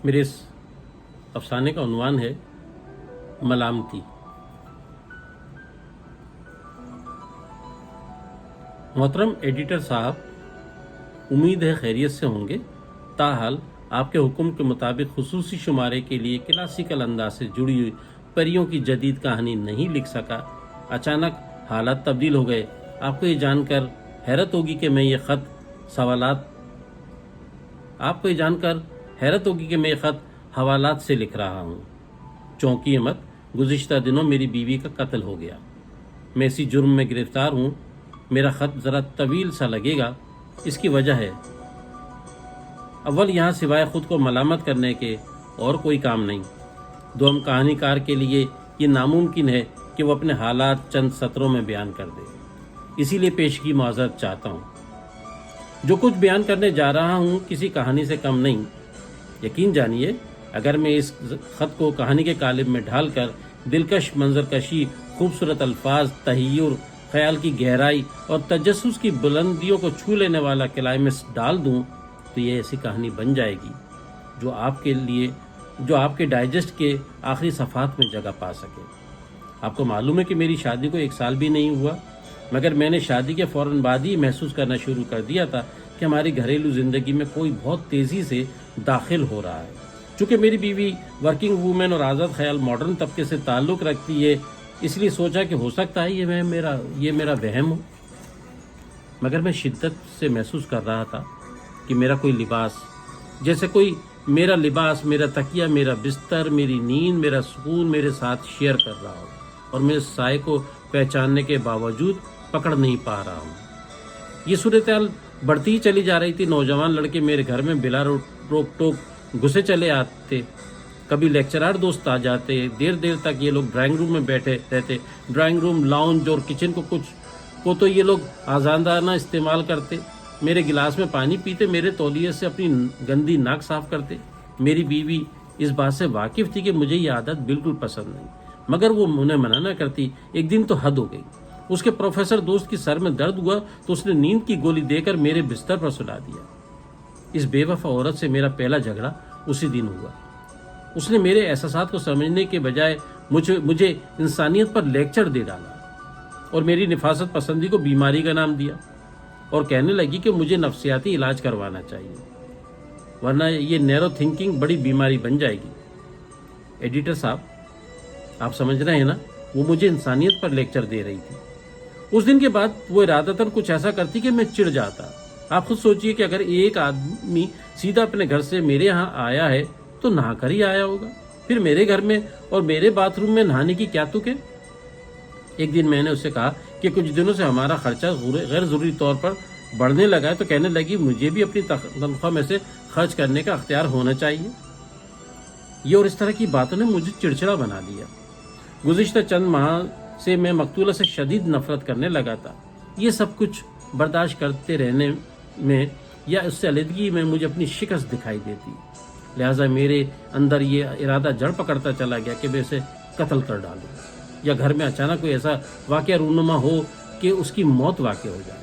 میرے اس افسانے کا عنوان ہے ملامتی۔ محترم ایڈیٹر صاحب، امید ہے خیریت سے ہوں گے۔ تاحال آپ کے حکم کے مطابق خصوصی شمارے کے لیے کلاسیکل انداز سے جڑی ہوئی پریوں کی جدید کہانی نہیں لکھ سکا۔ اچانک حالات تبدیل ہو گئے۔ آپ کو یہ جان کر حیرت ہوگی کہ میں یہ خط حوالات سے لکھ رہا ہوں۔ چونکیے مت، گزشتہ دنوں میری بیوی کا قتل ہو گیا۔ میں اسی جرم میں گرفتار ہوں۔ میرا خط ذرا طویل سا لگے گا۔ اس کی وجہ ہے، اول یہاں سوائے خود کو ملامت کرنے کے اور کوئی کام نہیں۔ دوم، کہانی کار کے لیے یہ ناممکن ہے کہ وہ اپنے حالات چند سطروں میں بیان کر دے۔ اسی لیے پیشگی معذرت چاہتا ہوں۔ جو کچھ بیان کرنے جا رہا ہوں کسی کہانی سے کم نہیں۔ یقین جانیے، اگر میں اس خط کو کہانی کے قالب میں ڈھال کر دلکش منظر کشی، خوبصورت الفاظ، تحیر، خیال کی گہرائی اور تجسس کی بلندیوں کو چھو لینے والا کلائمیکس ڈال دوں تو یہ ایسی کہانی بن جائے گی جو آپ کے ڈائجسٹ کے آخری صفحات میں جگہ پا سکے۔ آپ کو معلوم ہے کہ میری شادی کو 1 سال بھی نہیں ہوا، مگر میں نے شادی کے فوراً بعد ہی محسوس کرنا شروع کر دیا تھا کہ ہماری گھریلو زندگی میں کوئی بہت تیزی سے داخل ہو رہا ہے۔ چونکہ میری بیوی ورکنگ وومن اور آزاد خیال ماڈرن طبقے سے تعلق رکھتی ہے، اس لیے سوچا کہ ہو سکتا ہے یہ میرا وہم ہو، مگر میں شدت سے محسوس کر رہا تھا کہ میرا کوئی لباس، جیسے کوئی میرا لباس، میرا تکیہ، میرا بستر، میری نیند، میرا سکون میرے ساتھ شیئر کر رہا ہو، اور میں اس سائے کو پہچاننے کے باوجود پکڑ نہیں پا رہا ہوں۔ یہ صورتحال بڑھتی ہی چلی جا رہی تھی۔ نوجوان لڑکے میرے گھر میں بلا روک ٹوک گھسے چلے آتے۔ کبھی لیکچرار دوست آ جاتے، دیر تک یہ لوگ ڈرائنگ روم میں بیٹھے رہتے۔ ڈرائنگ روم، لاؤنج اور کچن کو تو یہ لوگ آزادانہ استعمال کرتے۔ میرے گلاس میں پانی پیتے، میرے تولیے سے اپنی گندی ناک صاف کرتے۔ میری بیوی اس بات سے واقف تھی کہ مجھے یہ عادت بالکل پسند نہیں، مگر وہ انہیں منع نہ کرتی۔ ایک دن تو حد ہو گئی۔ اس کے پروفیسر دوست کی سر میں درد ہوا تو اس نے نیند کی گولی دے کر میرے بستر پر سلا دیا۔ اس بے وفا عورت سے میرا پہلا جھگڑا اسی دن ہوا۔ اس نے میرے احساسات کو سمجھنے کے بجائے مجھے انسانیت پر لیکچر دے ڈالا اور میری نفاست پسندی کو بیماری کا نام دیا، اور کہنے لگی کہ مجھے نفسیاتی علاج کروانا چاہیے، ورنہ یہ نیرو تھنکنگ بڑی بیماری بن جائے گی۔ ایڈیٹر صاحب، آپ سمجھ رہے ہیں نا، وہ مجھے انسانیت پر لیکچر دے رہی تھی۔ اس دن کے بعد وہ ارادتاً کچھ ایسا کرتی کہ میں چڑ جاتا۔ آپ خود سوچئے کہ اگر ایک آدمی سیدھا اپنے گھر سے میرے یہاں آیا ہے تو نہا کر ہی آیا ہوگا، پھر میرے گھر میں اور میرے باتھ روم میں نہانے کی کیا تک ہے؟ ایک دن میں نے اس سے کہا کہ کچھ دنوں سے ہمارا خرچہ غیر ضروری طور پر بڑھنے لگا ہے، تو کہنے لگی مجھے بھی اپنی تنخواہ میں سے خرچ کرنے کا اختیار ہونا چاہیے۔ یہ اور اس طرح کی باتوں نے مجھے چڑچڑا بنا دیا۔ گزشتہ چند ماہ سے میں مقتولہ سے شدید نفرت کرنے لگا تھا۔ یہ سب کچھ برداشت کرتے رہنے میں یا اس سے علیحدگی میں مجھے اپنی شکست دکھائی دیتی، لہٰذا میرے اندر یہ ارادہ جڑ پکڑتا چلا گیا کہ میں اسے قتل کر ڈالوں، یا گھر میں اچانک کوئی ایسا واقعہ رونما ہو کہ اس کی موت واقع ہو جائے۔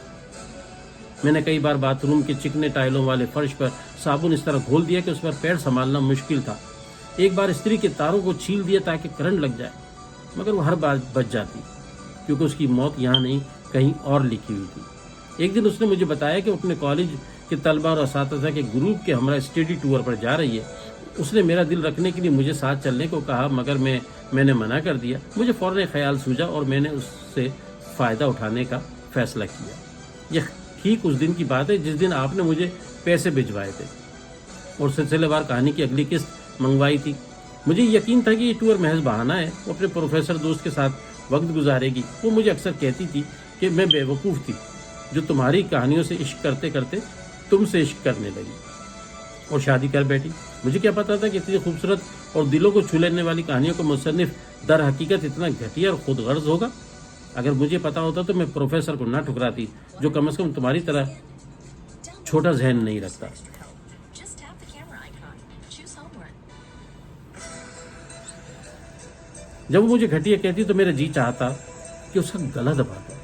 میں نے کئی بار باتھ روم کے چکنے ٹائلوں والے فرش پر صابن اس طرح گھول دیا کہ اس پر پیر سنبھالنا مشکل تھا۔ ایک بار استری کے تاروں کو چھیل دیا تاکہ کرنٹ لگ جائے، مگر وہ ہر بار بچ جاتی کیونکہ اس کی موت یہاں نہیں کہیں اور لکھی ہوئی تھی۔ ایک دن اس نے مجھے بتایا کہ وہ اپنے کالج کے طلبہ اور اساتذہ کے گروپ کے ہمراہ اسٹڈی ٹور پر جا رہی ہے۔ اس نے میرا دل رکھنے کے لیے مجھے ساتھ چلنے کو کہا، مگر میں نے منع کر دیا۔ مجھے فوراً ایک خیال سوجا اور میں نے اس سے فائدہ اٹھانے کا فیصلہ کیا۔ یہ ٹھیک اس دن کی بات ہے جس دن آپ نے مجھے پیسے بھجوائے تھے اور سلسلے وار کہانی کی اگلی قسط منگوائی تھی۔ مجھے یقین تھا کہ یہ ٹور محض بہانہ ہے، وہ اپنے پروفیسر دوست کے ساتھ وقت گزارے گی۔ وہ مجھے اکثر کہتی تھی کہ میں بے وقوف تھی جو تمہاری کہانیوں سے عشق کرتے کرتے تم سے عشق کرنے لگی اور شادی کر بیٹھی۔ مجھے کیا پتا تھا کہ اتنی خوبصورت اور دلوں کو چھو لینے والی کہانیوں کا مصنف در حقیقت اتنا گھٹیا اور خود غرض ہوگا۔ اگر مجھے پتا ہوتا تو میں پروفیسر کو نہ ٹھکراتی، جو کم از کم تمہاری طرح چھوٹا ذہن نہیں رکھتا۔ جب وہ مجھے گھٹیا کہتی تو میرا جی چاہتا کہ اس کا گلا دبا دوں،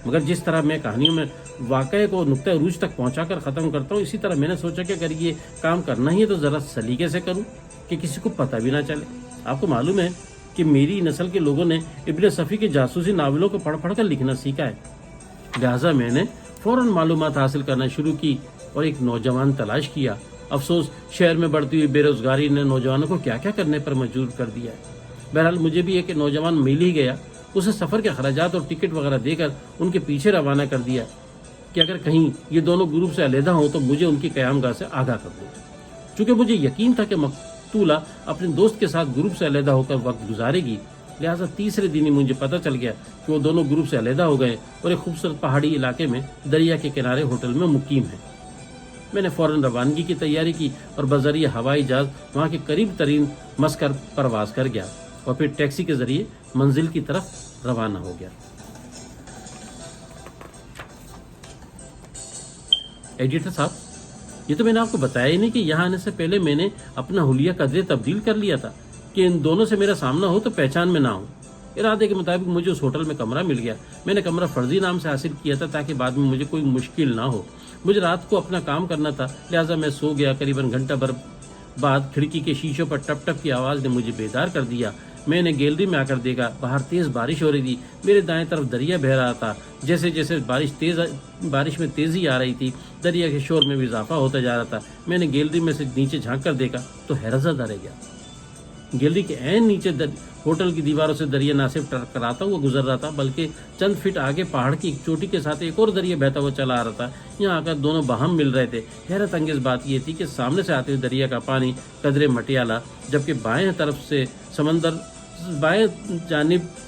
مگر جس طرح میں کہانیوں میں واقعے کو نقطہ عروج تک پہنچا کر ختم کرتا ہوں. اسی طرح میں نے سوچا کہ اگر یہ کام کرنا ہی ہے تو ذرا سلیقے سے کروں کہ کسی کو پتہ بھی نہ چلے. آپ کو معلوم ہے کہ میری نسل کے لوگوں نے ابن صفی کے جاسوسی ناولوں کو پڑھ پڑھ کر لکھنا سیکھا ہے. لہٰذا میں نے فوراً معلومات حاصل کرنا شروع کی اور ایک نوجوان تلاش کیا. افسوس شہر میں بڑھتی ہوئی بے روزگاری نے نوجوانوں کو کیا کیا کرنے پر مجبور کر دیا ہے. بہرحال مجھے بھی ایک نوجوان مل ہی گیا. اسے سفر کے اخراجات اور ٹکٹ وغیرہ دے کر ان کے پیچھے روانہ کر دیا کہ اگر کہیں یہ دونوں گروپ سے علیحدہ ہوں تو مجھے ان کی قیام گاہ سے آگاہ کر دو. چونکہ مجھے یقین تھا کہ مقتولہ اپنے دوست کے ساتھ گروپ سے علیحدہ ہو کر وقت گزارے گی، لہٰذا تیسرے دن ہی مجھے پتہ چل گیا کہ وہ دونوں گروپ سے علیحدہ ہو گئے اور ایک خوبصورت پہاڑی علاقے میں دریا کے کنارے ہوٹل میں مقیم ہیں. میں نے فوراً روانگی کی تیاری کی اور بذریعہ ہوائی جہاز وہاں کے قریب ترین مسکر پرواز کر گیا اور پھر ٹیکسی کے ذریعے منزل کی طرف روانہ ہو گیا. ایڈیٹر صاحب، یہ تو میں نے آپ کو بتایا ہی نہیں کہ یہاں آنے سے پہلے میں نے اپنا حلیہ قدرے تبدیل کر لیا تھا کہ ان دونوں سے میرا سامنا ہو تو پہچان میں نہ ہوں. ارادے کے مطابق مجھے اس ہوٹل میں کمرہ مل گیا. میں نے کمرہ فرضی نام سے حاصل کیا تھا تاکہ بعد میں مجھے کوئی مشکل نہ ہو. مجھے رات کو اپنا کام کرنا تھا، لہٰذا میں سو گیا. قریباً گھنٹہ بھر بعد کھڑکی کے شیشوں پر ٹپ ٹپ کی آواز نے مجھے بیدار کر دیا. میں نے گیلری میں آ کر دیکھا. باہر تیز بارش ہو رہی تھی. میرے دائیں طرف دریا بہہ رہا تھا. جیسے جیسے بارش میں تیزی آ رہی تھی، دریا کے شور میں بھی اضافہ ہوتا جا رہا تھا. میں نے گیلری میں سے نیچے جھانک کر دیکھا تو حیرت زدہ رہ گیا. گیلری کے عین نیچے ہوٹل کی دیواروں سے دریا نہ صرف ٹکراتا ہوا گزر رہا تھا بلکہ چند فٹ آگے پہاڑ کی ایک چوٹی کے ساتھ ایک اور دریا بہتا ہوا چلا آ رہا تھا. یہاں آ کر دونوں باہم مل رہے تھے. حیرت انگیز بات یہ تھی کہ سامنے سے آتے ہوئے دریا کا پانی قدرے مٹیالہ، جبکہ بائیں طرف سے سمندر، بائیں جانب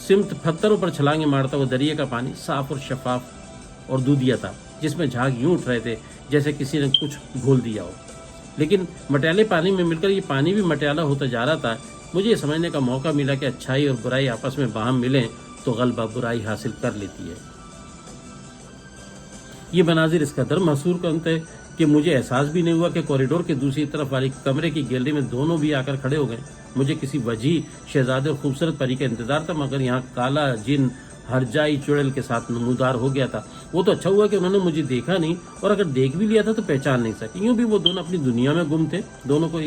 سمت پتھروں پر چھلانگیں مارتا ہوا دریا کا پانی صاف اور شفاف اور دودھیا تھا، جس میں جھاگ یوں اٹھ رہے تھے جیسے کسی نے کچھ گھول دیا ہو. لیکن مٹیالے پانی میں مل کر یہ پانی بھی مٹیالہ ہوتا جا رہا تھا. مجھے یہ سمجھنے کا موقع ملا کہ اچھائی اور برائی آپس میں باہم ملیں تو غلبہ برائی حاصل کر لیتی ہے. یہ مناظر اس قدر محصور کن تھے کہ مجھے احساس بھی نہیں ہوا کہ کوریڈور کے دوسری طرف والی کمرے کی گیلری میں دونوں بھی آ کر کھڑے ہو گئے. مجھے کسی وجیح شہزادے اور خوبصورت پری کا انتظار تھا، مگر یہاں کالا جن ہرجائی چڑیل کے ساتھ نمودار ہو گیا تھا. وہ تو اچھا ہوا کہ انہوں نے مجھے دیکھا نہیں، اور اگر دیکھ بھی لیا تھا تو پہچان نہیں سکے. یوں بھی وہ دونوں اپنی دنیا میں گم تھے. دونوں کو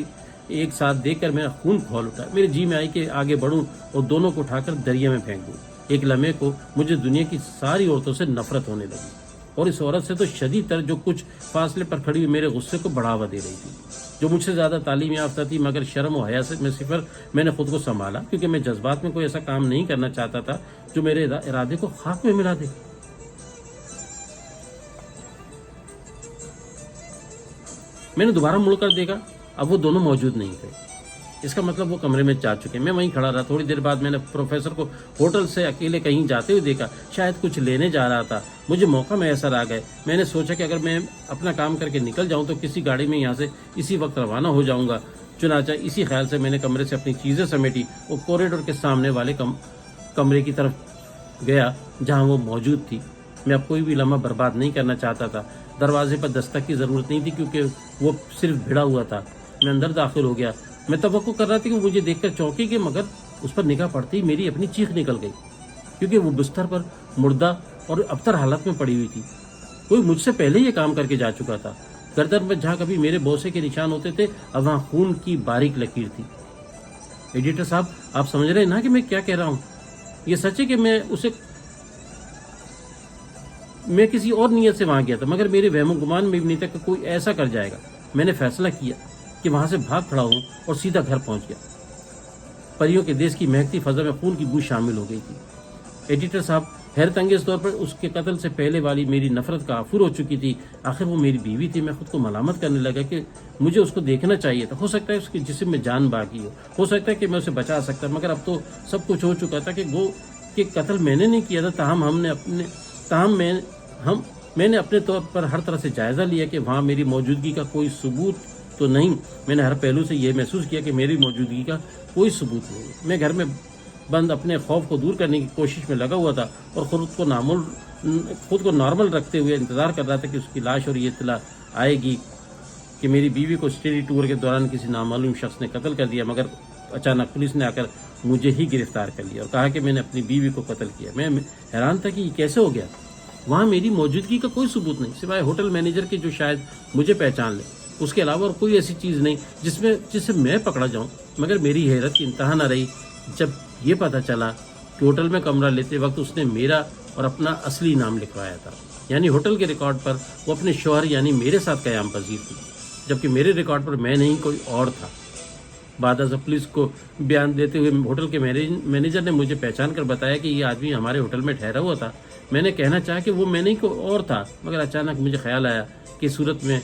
ایک ساتھ دیکھ کر میرا خون کھول اٹھا. میرے جی میں آئی کہ آگے بڑھوں اور دونوں کو اٹھا کر دریا میں پھینک دوں. ایک لمحے کو مجھے دنیا کی ساری عورتوں سے نفرت ہونے لگی، اور اس عورت سے تو شدید تر جو کچھ فاصلے پر کھڑی ہوئی میرے غصے کو بڑھاوا دے رہی تھی، جو مجھ سے زیادہ تعلیم یافتہ تھی. مگر شرم و حیا سے میں نے خود کو سنبھالا، کیونکہ میں جذبات میں کوئی ایسا کام نہیں کرنا چاہتا تھا جو میرے ارادے کو خاک میں ملا دے. میں نے دوبارہ مڑ کر دیکھا. اب وہ دونوں موجود نہیں تھے. اس کا مطلب وہ کمرے میں جا چکے. میں وہیں کھڑا رہا. تھوڑی دیر بعد میں نے پروفیسر کو ہوٹل سے اکیلے کہیں جاتے ہوئے دیکھا. شاید کچھ لینے جا رہا تھا. مجھے موقع میسر آ گئے. میں نے سوچا کہ اگر میں اپنا کام کر کے نکل جاؤں تو کسی گاڑی میں یہاں سے اسی وقت روانہ ہو جاؤں گا. چنانچہ اسی خیال سے میں نے کمرے سے اپنی چیزیں سمیٹی اور کوریڈور کے سامنے والے کمرے کی طرف گیا جہاں وہ موجود تھی. میں اب کوئی بھی لمحہ برباد نہیں کرنا چاہتا تھا. دروازے پر دستک کی ضرورت نہیں تھی کیونکہ وہ صرف بھیڑا ہوا تھا. میں اندر داخل ہو گیا. میں توقع کر رہا تھا کہ وہ مجھے دیکھ کر چونکے گی، مگر اس پر نگاہ پڑتی ہی میری اپنی چیخ نکل گئی، کیونکہ وہ بستر پر مردہ اور ابتر حالت میں پڑی ہوئی تھی. کوئی مجھ سے پہلے یہ کام کر کے جا چکا تھا. گردن پر جہاں کبھی میرے بوسے کے نشان ہوتے تھے اب وہاں خون کی باریک لکیر تھی. ایڈیٹر صاحب، آپ سمجھ رہے ہیں نا کہ میں کیا کہہ رہا ہوں؟ یہ سچ ہے کہ میں کسی اور نیت سے وہاں گیا تھا، مگر میرے وہم و گمان میں بھی نہیں تھا کہ کوئی ایسا کر جائے گا. میں نے فیصلہ کیا کہ وہاں سے بھاگ کھڑا ہوں اور سیدھا گھر پہنچ گیا. پریوں کے دیش کی مہکتی فضا میں خون کی بو شامل ہو گئی تھی. ایڈیٹر صاحب، حیرت انگیز طور پر اس کے قتل سے پہلے والی میری نفرت کا آفر ہو چکی تھی. آخر وہ میری بیوی تھی. میں خود کو ملامت کرنے لگا کہ مجھے اس کو دیکھنا چاہیے تھا. ہو سکتا ہے اس کے جسم میں جان باقی ہو سکتا ہے کہ میں اسے بچا سکتا، مگر اب تو سب کچھ ہو چکا تھا کہ قتل میں نے نہیں کیا تھا. میں نے اپنے طور پر ہر طرح سے جائزہ لیا کہ وہاں میری موجودگی کا کوئی ثبوت تو نہیں. میں نے ہر پہلو سے یہ محسوس کیا کہ میری موجودگی کا کوئی ثبوت نہیں. میں گھر میں بند اپنے خوف کو دور کرنے کی کوشش میں لگا ہوا تھا اور خود کو نارمل رکھتے ہوئے انتظار کر رہا تھا کہ اس کی لاش اور یہ اطلاع آئے گی کہ میری بیوی کو اسٹڈی ٹور کے دوران کسی نامعلوم شخص نے قتل کر دیا. مگر اچانک پولیس نے آ کر مجھے ہی گرفتار کر لیا اور کہا کہ میں نے اپنی بیوی کو قتل کیا. میں حیران تھا کہ یہ کیسے ہو گیا. وہاں میری موجودگی کا کوئی ثبوت نہیں سوائے ہوٹل مینیجر کے جو شاید مجھے پہچان لے، اس کے علاوہ اور کوئی ایسی چیز نہیں جس سے میں پکڑا جاؤں۔ مگر میری حیرت کی انتہا نہ رہی جب یہ پتہ چلا کہ ہوٹل میں کمرہ لیتے وقت اس نے میرا اور اپنا اصلی نام لکھوایا تھا، یعنی ہوٹل کے ریکارڈ پر وہ اپنے شوہر یعنی میرے ساتھ قیام پذیر تھی، جبکہ میرے ریکارڈ پر میں نہیں کوئی اور تھا۔ بعد ازاں پولیس کو بیان دیتے ہوئے ہوٹل کے مینیجر نے مجھے پہچان کر بتایا کہ یہ آدمی ہمارے ہوٹل میں ٹھہرا ہوا تھا۔ میں نے کہنا چاہا کہ وہ میں نہیں کوئی اور تھا، مگر اچانک مجھے خیال آیا کہ اس صورت میں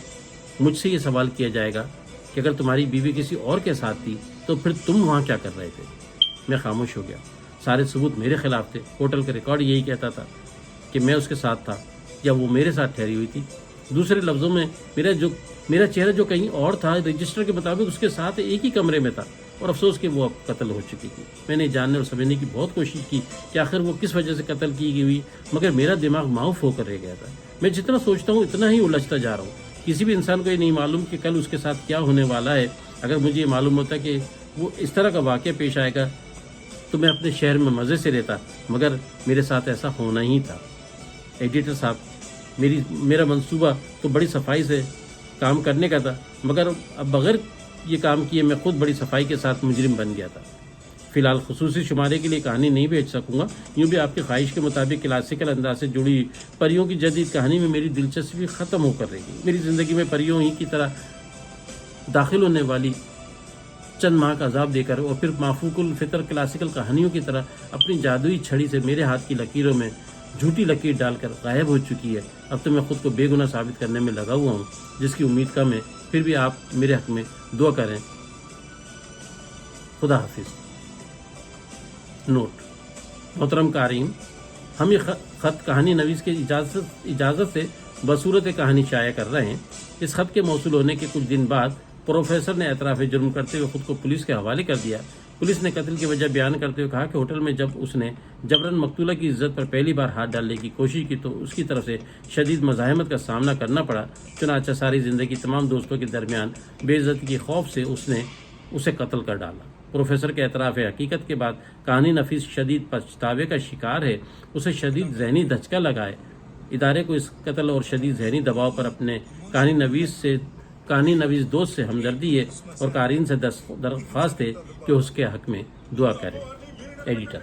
مجھ سے یہ سوال کیا جائے گا کہ اگر تمہاری بیوی کسی اور کے ساتھ تھی تو پھر تم وہاں کیا کر رہے تھے؟ میں خاموش ہو گیا۔ سارے ثبوت میرے خلاف تھے، ہوٹل کا ریکارڈ یہی کہتا تھا کہ میں اس کے ساتھ تھا یا وہ میرے ساتھ ٹھہری ہوئی تھی۔ دوسرے لفظوں میں میرا چہرہ جو کہیں اور تھا، رجسٹر کے مطابق اس کے ساتھ ایک ہی کمرے میں تھا، اور افسوس کہ وہ اب قتل ہو چکی تھی۔ میں نے جاننے اور سمجھنے کی بہت کوشش کی کہ آخر وہ کس وجہ سے قتل کی گئی ہوئی، مگر میرا دماغ معاف ہو کر رہ گیا تھا۔ میں جتنا سوچتا ہوں اتنا ہی الجھتا جا رہا ہوں۔ کسی بھی انسان کو یہ نہیں معلوم کہ کل اس کے ساتھ کیا ہونے والا ہے۔ اگر مجھے یہ معلوم ہوتا کہ وہ اس طرح کا واقعہ پیش آئے گا تو میں اپنے شہر میں مزے سے رہتا، مگر میرے ساتھ ایسا ہونا ہی تھا۔ ایڈیٹر صاحب، میرا منصوبہ تو بڑی صفائی سے کام کرنے کا تھا، مگر اب بغیر یہ کام کیے میں خود بڑی صفائی کے ساتھ مجرم بن گیا تھا۔ فی الحال خصوصی شمارے کے لیے کہانی نہیں بھیج سکوں گا، یوں بھی آپ کی خواہش کے مطابق کلاسیکل انداز سے جڑی پریوں کی جدید کہانی میں میری دلچسپی ختم ہو کر رہ گئی۔ میری زندگی میں پریوں ہی کی طرح داخل ہونے والی چند ماہ کا عذاب دے کر اور پھر مافوق الفطر کلاسیکل کہانیوں کی طرح اپنی جادوئی چھڑی سے میرے ہاتھ کی لکیروں میں جھوٹی لکیر ڈال کر غائب ہو چکی ہے۔ اب تو میں خود کو بے گناہ ثابت کرنے میں لگا ہوا ہوں، جس کی امید کا میں پھر بھی آپ میرے حق میں دعا کریں۔ خدا حافظ۔ نوٹ: محترم قارئین، ہم یہ خط کہانی نویس کی اجازت سے بصورت کہانی شائع کر رہے ہیں۔ اس خط کے موصول ہونے کے کچھ دن بعد پروفیسر نے اعتراف جرم کرتے ہوئے خود کو پولیس کے حوالے کر دیا۔ پولیس نے قتل کی وجہ بیان کرتے ہوئے کہا کہ ہوٹل میں جب اس نے جبراً مقتولہ کی عزت پر پہلی بار ہاتھ ڈالنے کی کوشش کی تو اس کی طرف سے شدید مزاحمت کا سامنا کرنا پڑا، چنانچہ ساری زندگی تمام دوستوں کے درمیان بے عزتی کے خوف سے اس نے اسے قتل کر ڈالا۔ پروفیسر کے اعتراف حقیقت کے بعد کہانی نفیس شدید پچھتاوے کا شکار ہے، اسے شدید ذہنی دھچکا لگا ہے۔ ادارے کو اس قتل اور شدید ذہنی دباؤ پر اپنے کہانی نویس دوست سے ہمدردی ہے اور قارئین سے درخواست ہے کہ اس کے حق میں دعا کریں۔ ایڈیٹر۔